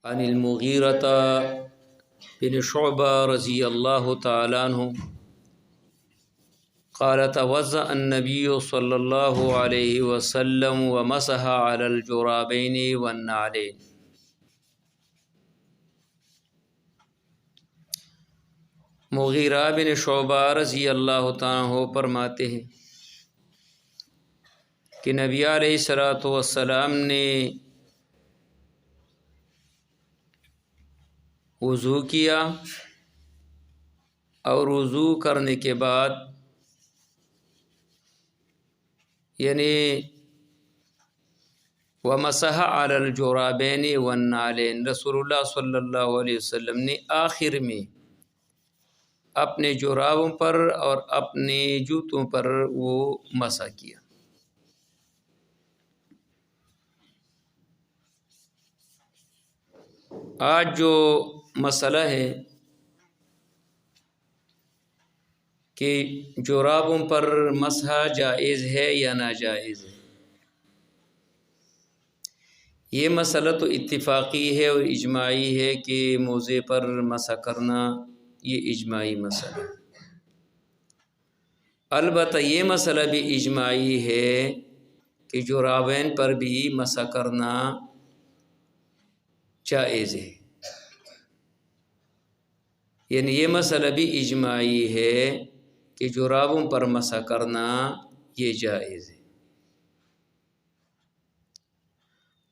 عن المغيرة بن شعبة رضي الله تعالى عنه قال توضأ النبي صلى الله عليه وسلم ومسح على الجرابين والنعلين. مغیرہ بن شعبہ رضی اللہ تعالیٰ عنہ فرماتے ہیں کہ نبی علیہ الصلوۃ والسلام نے وضو کیا اور وضو کرنے کے بعد یعنی ومسح علی الجرابین والنعلین، رسول اللہ صلی اللہ علیہ وسلم نے آخر میں اپنے جرابوں پر اور اپنے جوتوں پر وہ مسح کیا۔ آج جو مسئلہ ہے کہ جرابوں پر مسح جائز ہے یا ناجائز ہے، یہ مسئلہ تو اتفاقی ہے اور اجماعی ہے کہ موزے پر مسح کرنا یہ اجماعی مسئلہ ہے۔ البتہ یہ مسئلہ بھی اجماعی ہے کہ جرابین پر بھی مسح کرنا جائز ہے، یعنی یہ مسئلہ بھی اجماعی ہے کہ جرابوں پر مسح کرنا یہ جائز ہے۔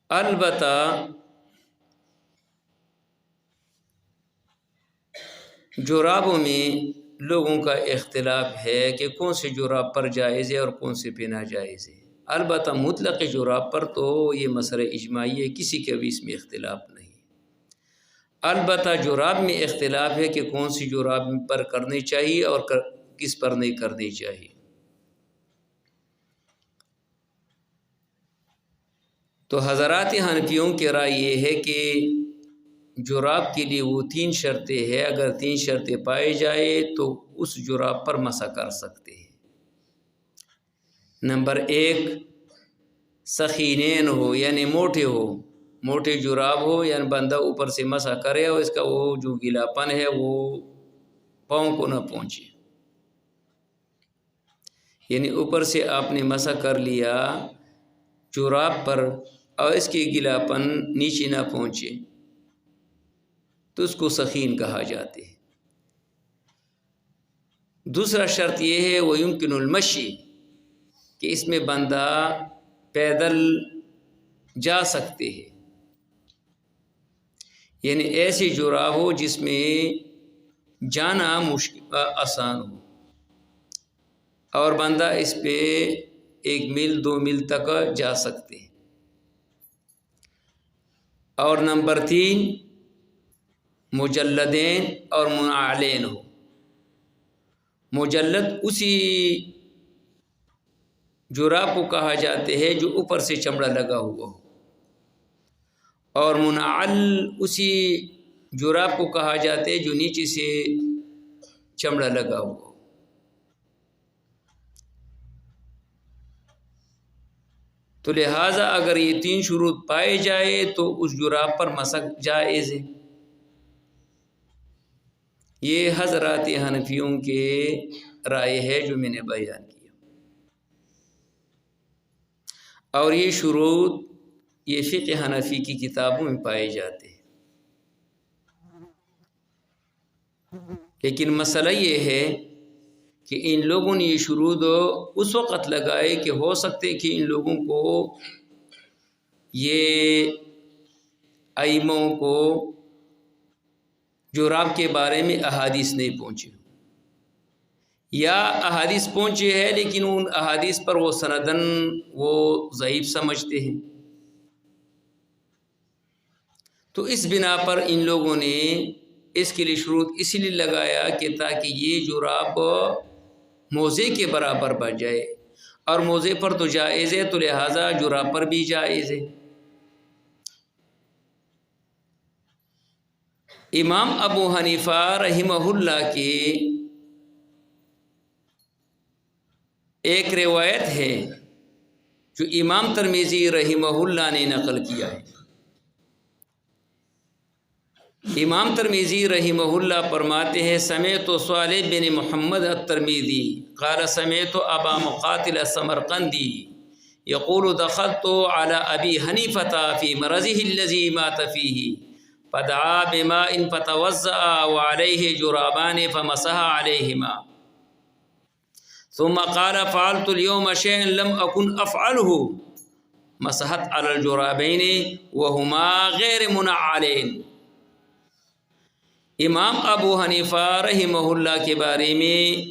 البتہ جرابوں میں لوگوں کا اختلاف ہے کہ کون سے جراب پر جائز ہے اور کون سے پہ ناجائز ہے۔ البتہ مطلق جراب پر تو یہ مسئلہ اجماعی ہے، کسی کے بھی اس میں اختلاف نہیں۔ البتہ جراب میں اختلاف ہے کہ کون سی جراب پر کرنی چاہیے اور کس پر نہیں کرنی چاہیے۔ تو حضرات حنفیوں کی رائے یہ ہے کہ جراب کے لیے وہ 3 شرطیں ہیں، اگر 3 شرطیں پائے جائے تو اس جراب پر مسح کر سکتے ہیں۔ نمبر 1 سخینین ہو، یعنی موٹے جراب ہو، یعنی بندہ اوپر سے مسح کرے اور اس کا وہ جو گیلا پن ہے وہ پاؤں کو نہ پہنچے، یعنی اوپر سے آپ نے مسح کر لیا جراب پر اور اس کی گیلا پن نیچے نہ پہنچے تو اس کو سخین کہا جاتے ہیں۔ دوسرا شرط یہ ہے وہ یمکن المشی، کہ اس میں بندہ پیدل جا سکتے ہیں، یعنی ایسی جراب ہو جس میں جانا آسان ہو اور بندہ اس پہ 1 میل 2 میل تک جا سکتے ہیں۔ اور نمبر 3 مجلدین اور منعلین ہو۔ مجلد اسی جراب کو کہا جاتے ہیں جو اوپر سے چمڑا لگا ہوا ہو، اور منعل اسی جراب کو کہا جاتے ہیں جو نیچے سے چمڑا لگا ہوا ہو۔ تو لہٰذا اگر یہ 3 شروط پائے جائے تو اس جراب پر مسح جائز ہے۔ یہ حضرات حنفیوں کے رائے ہے جو میں نے بیان کیا، اور یہ شروط یہ فقہ حنفی کی کتابوں میں پائے جاتے ہیں۔ لیکن مسئلہ یہ ہے کہ ان لوگوں نے یہ شروط اس وقت لگائے کہ ہو سکتے کہ ان لوگوں کو یہ ائموں کو جراب کے بارے میں احادیث نہیں پہنچے، یا احادیث پہنچے ہیں لیکن ان احادیث پر وہ سندن وہ ضعیف سمجھتے ہیں۔ تو اس بنا پر ان لوگوں نے اس کے لیے شروط اس لیے لگایا کہ تاکہ یہ جراب موزے کے برابر بن جائے، اور موزے پر تو جائز ہے تو لہٰذا جراب پر بھی جائز ہے۔ امام ابو حنیفہ رحمہ اللہ کی ایک روایت ہے جو امام ترمذی رحمہ اللہ نے نقل کیا ہے امام ترمذی رحمہ اللہ فرماتے ہیں سمعت صالح بن محمد الترمذی قال سمعت ابا مقاتل السمرقندی یقول دخلت على ابی حنیفة في مرضه الذي مات فيه فدعا بماء فتوضأ وعليه جرابان فمسح عليهما ثم قال فعلت اليوم شيئا لم أكن أفعله مسحت على الجرابين وهما غير منعلين۔ امام ابو حنیفہ رحمہ اللہ کے بارے میں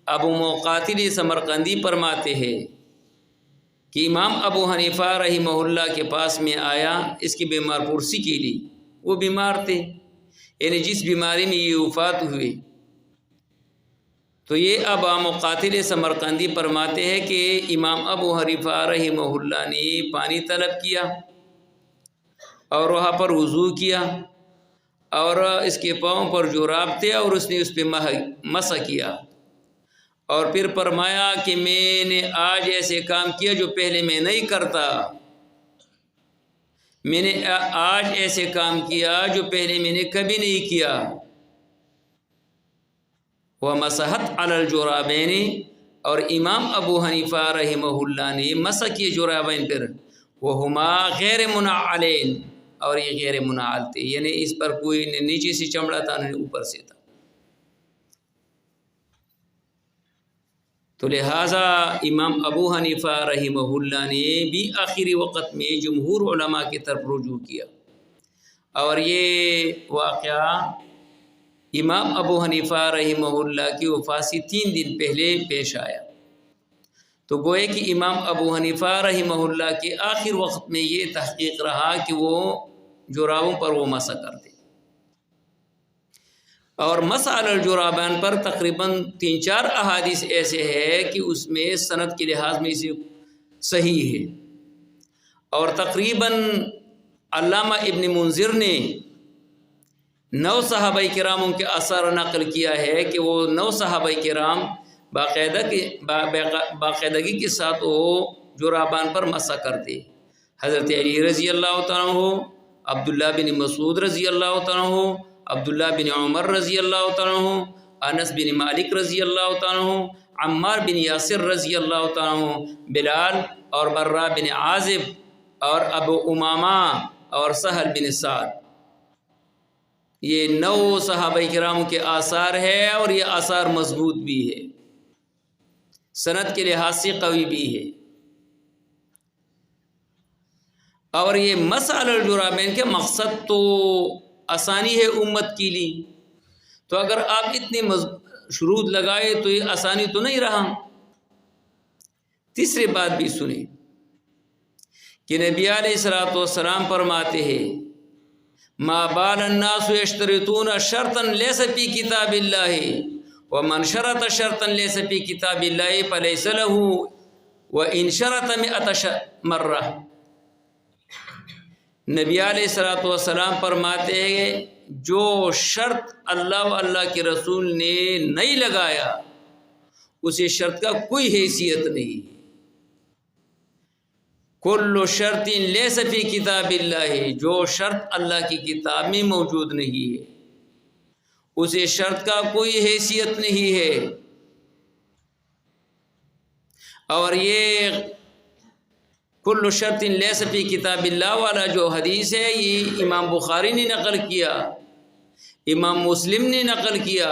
ابو مقاتل سمرقندی فرماتے ہیں کہ امام ابو حنیفہ رحمہ اللہ کے پاس میں آیا اس کی بیمار پرسی کے لیے۔ وہ بیمار تھے، یعنی جس بیماری میں یہ وفات ہوئے، تو یہ ابا مقاتل سمرقندی فرماتے ہیں کہ امام ابو حنیفہ رحمہ اللہ نے پانی طلب کیا اور وہاں پر وضو کیا اور اس کے پاؤں پر جوراب تھے اور اس نے اس پہ مسح کیا، اور پھر فرمایا کہ میں نے آج ایسے کام کیا جو پہلے میں نہیں کرتا، میں نے آج ایسے کام کیا جو پہلے میں نے کبھی نہیں کیا۔ وَمَسَحَتْ عَلَى الْجُرَابَيْنِ، اور امام ابو حنیفہ رحمہ اللہ نے مسح کیے جرابین پر، وَهُمَا غَيْرَ مُنَعَّلَيْنِ، اور یہ غیر منعل تھے، یعنی اس پر کوئی نیچے سے چمڑا تھا نہ اوپر سے تھا۔ تو لہٰذا امام ابو حنیفہ رحمہ اللہ نے بھی آخری وقت میں جمہور علماء کی طرف رجوع کیا، اور یہ واقعہ امام ابو حنیفہ رحمہ اللہ کی وفات سے 3 دن پہلے پیش آیا۔ تو گوئے کہ امام ابو حنیفہ رحمہ اللہ کے آخر وقت میں یہ تحقیق رہا کہ وہ جرابوں پر وہ مسح کرتے، اور مسح علی الجرابان پر تقریباً 3-4 احادیث ایسے ہے کہ اس میں سند کے لحاظ میں اسے صحیح ہے، اور تقریباً علامہ ابن منذر نے 9 صحابہ کراموں کے اثر نقل کیا ہے کہ وہ 9 صحابہ کرام باقاعدگی کے ساتھ وہ جرابان پر مسح کرتے۔ حضرت علی رضی اللہ تعالیٰ عنہ، عبداللہ بن مسعود رضی اللہ تعالیٰ عنہ، عبداللہ بن عمر رضی اللہ تعالیٰ عنہ، انس بن مالک رضی اللہ تعالیٰ عنہ، عمار بن یاسر رضی اللہ تعالیٰ عنہ، بلال اور برا بن عازب اور ابو امامہ اور سہل بن سعد، یہ 9 صحابہ کرام کے آثار ہے، اور یہ آثار مضبوط بھی ہے، سند کے لحاظ سے قوی بھی ہے۔ اور یہ مسح علی الجرابین کے مقصد تو آسانی ہے امت کے لیے، تو اگر آپ اتنی شروط لگائے تو یہ آسانی تو نہیں رہا۔ تیسری بات بھی سنیں کہ نبی علیہ الصلوۃ والسلام فرماتے ہیں ما بال الناس یشترطون شرطا لیس فی کتاب اللہ ومن شرط شرطا لیس فی کتاب اللہ فلیس له وان شرط 100 مرہ۔ نبی علیہ الصلوۃ والسلام فرماتے ہیں جو شرط اللہ و اللہ کے رسول نے نہیں لگایا اسے شرط کا کوئی حیثیت نہیں۔ کل شرط لیس فی کتاب اللہ، جو شرط اللہ کی کتاب میں موجود نہیں ہے اسے شرط کا کوئی حیثیت نہیں ہے۔ اور یہ کل شرط لیس فی کتاب اللہ والا جو حدیث ہے یہ امام بخاری نے نقل کیا، امام مسلم نے نقل کیا،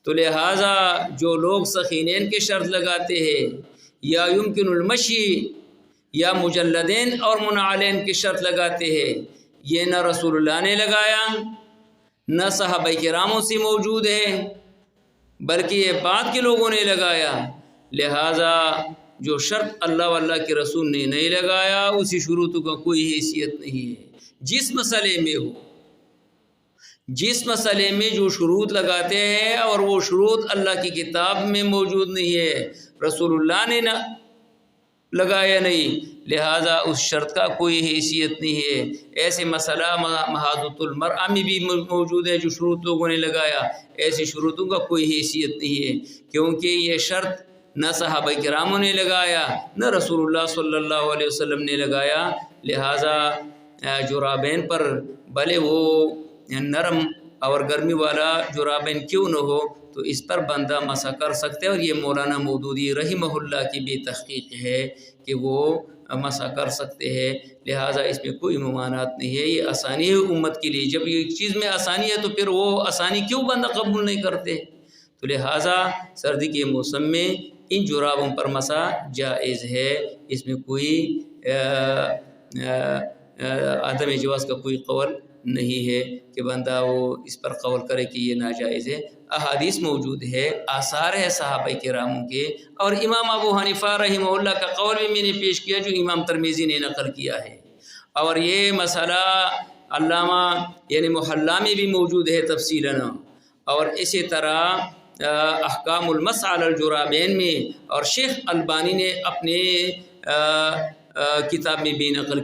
تو لہٰذا جو لوگ سخینین کے شرط لگاتے ہیں یا یمکن المشی یا مجلدین اور منعلین کی شرط لگاتے ہیں، یہ نہ رسول اللہ نے لگایا نہ صحابہ کراموں سے موجود ہے، بلکہ یہ بعد کے لوگوں نے لگایا۔ لہٰذا جو شرط اللہ واللہ کے رسول نے نہیں لگایا اسی شروطوں کا کوئی حیثیت نہیں ہے۔ جس مسئلے میں ہو، جس مسئلے میں جو شروط لگاتے ہیں اور وہ شروط اللہ کی کتاب میں موجود نہیں ہے، رسول اللہ نے نہ لگایا نہیں، لہذا اس شرط کا کوئی حیثیت نہیں ہے۔ ایسے مسئلہ محاذۃ المرأہ میں بھی موجود ہے، جو شروط لوگوں نے لگایا، ایسی شروطوں کا کوئی حیثیت نہیں ہے، کیونکہ یہ شرط نہ صحابہ کراموں نے لگایا نہ رسول اللہ صلی اللہ علیہ وسلم نے لگایا۔ لہٰذا جرابین پر بھلے وہ نرم اور گرمی والا جرابین کیوں نہ ہو تو اس پر بندہ مسح کر سکتے ہیں، اور یہ مولانا مودودی رحمہ اللہ کی بھی تحقیق ہے کہ وہ مسح کر سکتے ہیں، لہٰذا اس میں کوئی ممانعت نہیں ہے، یہ آسانی ہے امت کے لیے۔ جب یہ چیز میں آسانی ہے تو پھر وہ آسانی کیوں بندہ قبول نہیں کرتے؟ تو لہٰذا سردی کے موسم میں ان جرابوں پر مسح جائز ہے، اس میں کوئی عدم جواز کا کوئی قول نہیں ہے کہ بندہ وہ اس پر قول کرے کہ یہ ناجائز ہے۔ احادیث موجود ہے، آثار ہے صحابہ کراموں کے، اور امام ابو حنیفہ رحمہ اللہ کا قول بھی میں نے پیش کیا جو امام ترمذی نے نقل کیا ہے، اور یہ مسئلہ علامہ یعنی محلہ میں بھی موجود ہے تفصیلاً، اور اسی طرح احکام المسح علی الجرابین میں، اور شیخ البانی نے اپنے کتاب میں بھی نقل